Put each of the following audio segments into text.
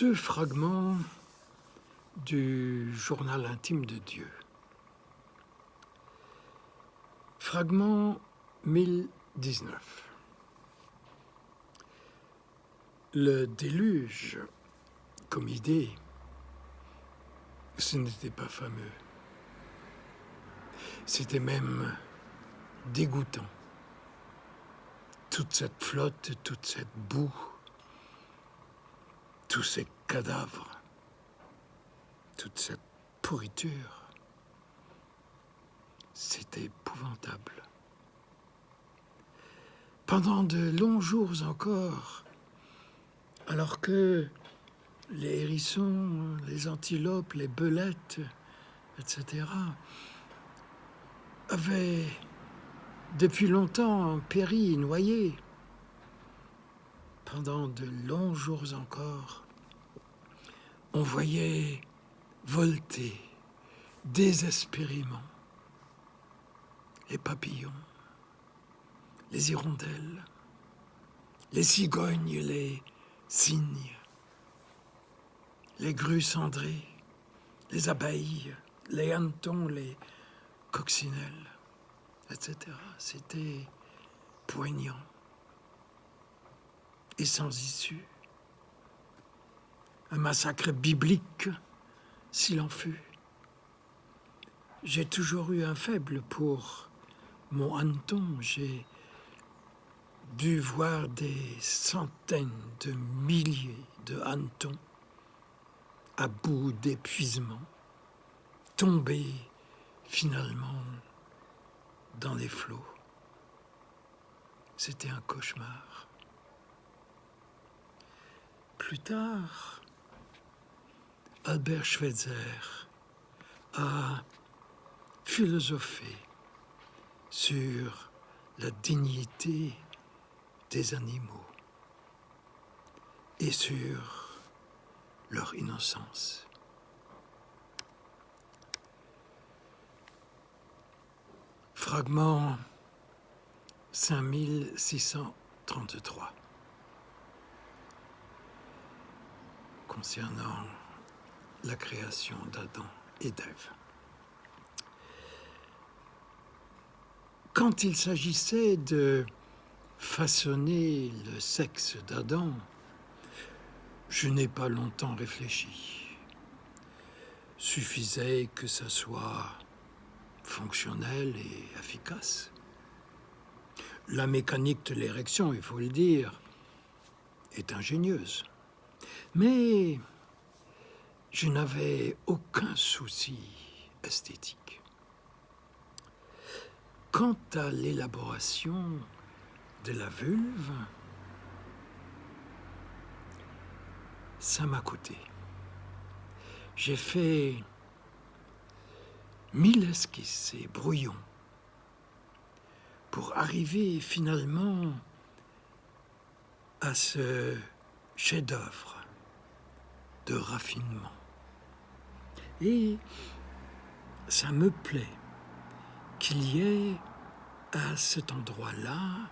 Deux fragments du journal intime de Dieu. Fragment 1019. Le déluge, comme idée, ce n'était pas fameux. C'était même dégoûtant. Toute cette flotte, toute cette boue, tous ces cadavres, toute cette pourriture, c'était épouvantable. Pendant de longs jours encore, alors que les hérissons, les antilopes, les belettes, etc., avaient depuis longtemps péri, noyés, pendant de longs jours encore, on voyait volter désespérément les papillons, les hirondelles, les cigognes, les cygnes, les grues cendrées, les abeilles, les hannetons, les coccinelles, etc. C'était poignant et sans issue. Un massacre biblique, s'il en fut. J'ai toujours eu un faible pour mon hanneton. J'ai dû voir des centaines de milliers de hannetons à bout d'épuisement, tomber finalement dans les flots. C'était un cauchemar. Plus tard, Albert Schweitzer a philosophé sur la dignité des animaux et sur leur innocence. Fragment 5633 concernant la création d'Adam et d'Ève. Quand il s'agissait de façonner le sexe d'Adam, je n'ai pas longtemps réfléchi. Suffisait que ça soit fonctionnel et efficace. La mécanique de l'érection, il faut le dire, est ingénieuse. Mais je n'avais aucun souci esthétique. Quant à l'élaboration de la vulve, ça m'a coûté. J'ai fait 1000 esquisses et brouillons pour arriver finalement à ce chef-d'œuvre de raffinement. Et ça me plaît qu'il y ait à cet endroit-là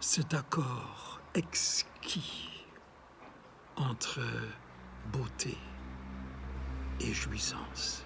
cet accord exquis entre beauté et jouissance.